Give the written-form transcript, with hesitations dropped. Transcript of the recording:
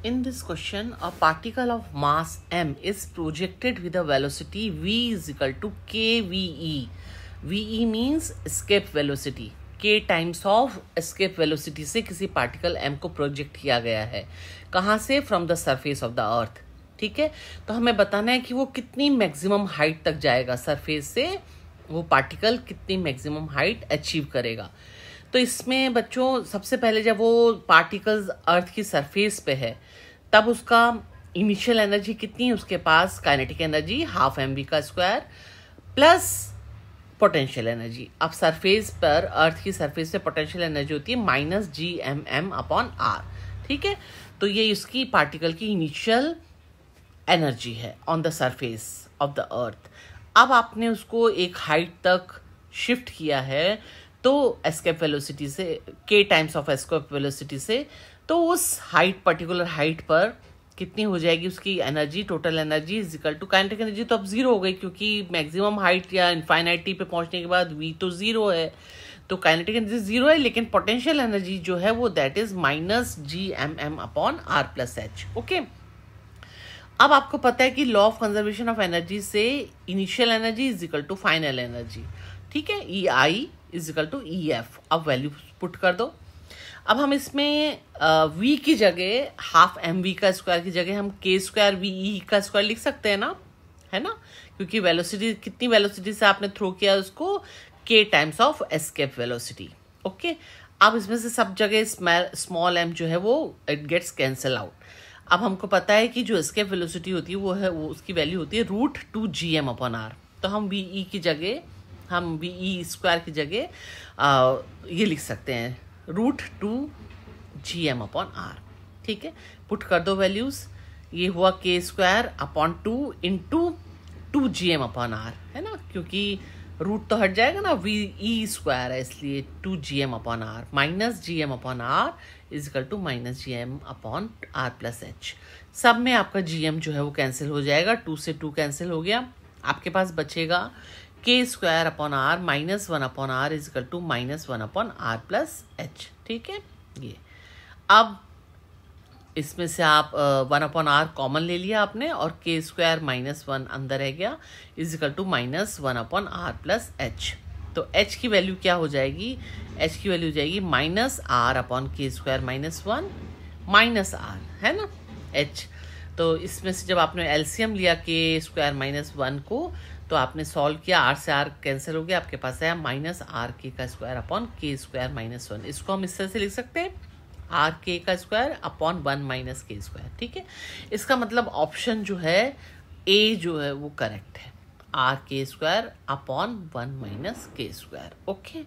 In this question, a particle of mass m is projected with a velocity v is equal to kve. ve means escape velocity. k times of escape velocity से किसी particle m को project किया गया है. कहाँ से? From the surface of the earth. ठीक है, तो हमें बताना है कि वो कितनी मैक्सिमम हाइट तक जाएगा. सरफेस से वो पार्टिकल कितनी मैक्सिमम हाइट अचीव करेगा. तो इसमें बच्चों सबसे पहले जब वो पार्टिकल्स अर्थ की सरफेस पे है तब उसका इनिशियल एनर्जी कितनी है उसके पास? काइनेटिक एनर्जी हाफ mv का स्क्वायर प्लस पोटेंशियल एनर्जी. अब सरफेस पर अर्थ की सरफेस पे पोटेंशियल एनर्जी होती है माइनस gmm/r. ठीक है, तो ये इसकी पार्टिकल की इनिशियल एनर्जी है on the surface of the earth. अब आपने उसको एक हाइट तक शिफ्ट किया है तो एस्केप वेलोसिटी से k times of escape velocity से, तो उस हाइट पर्टिकुलर हाइट पर कितनी हो जाएगी उसकी energy? Total energy is equal to kinetic energy तो अब जीरो हो गई क्योंकि मैक्सिमम हाइट या इनफाइनाइटी पे पहुंचने के बाद v तो जीरो है, तो काइनेटिक एनर्जी जीरो है. लेकिन पोटेंशियल एनर्जी जो है वो that is minus gmm/r + h. Okay, अब आपको पता है कि law of conservation of energy से initial energy is equal to final energy. ठीक है, EI is equal to EF. अब वैल्यू पुट कर दो. अब हम इसमें v की जगह हाफ mv का स्क्वायर की जगह हम k² ve का स्क्वायर लिख सकते हैं ना, है ना, क्योंकि वेलोसिटी कितनी वेलोसिटी से आपने थ्रो किया उसको? k times of escape velocity. Okay, अब इसमें से सब जगह स्मॉल m जो है वो इट गेट्स कैंसल आउट. अब हमको पता है कि जो एस्केप वेलोसिटी होती है वो उसकी वैल्यू होती है √2gm/r. तो हम ve की जगह हम ve² की जगह ये लिख सकते हैं √2gm/r. ठीक है, पुट कर दो वैल्यूज. ये हुआ k²/2 इंटू 2gm/r, है ना, क्योंकि रूट तो हट जाएगा ना, ve² है इसलिए 2gm/r minus gm/r is equal to minus gm/r + h. सब में आपका gm जो है वो कैंसिल हो जाएगा. 2 से 2 कैंसिल हो गया. आपके पास बचेगा k²/r minus 1/r is equal to minus 1/r + h. ठीक है, ये अब इसमें से आप 1/r कॉमन ले लिया आपने और k² माइनस 1 अंदर रह गया is equal to minus 1/r + h. तो h की वैल्यू क्या हो जाएगी? h की वैल्यू हो जाएगी minus r/k² minus 1 minus r, है ना, h. तो इसमें से जब आपने एलसीएम लिया k² माइनस 1 को तो आपने सॉल्व किया, r से r कैंसिल हो गया, आपके पास आया माइनस r/k² माइनस 1. इसको हम इस तरह से लिख सकते हैं r/k² 1 - k². ठीक है, इसका मतलब ऑप्शन जो है ए जो है वो करेक्ट है, r/k² 1 - k². ओके.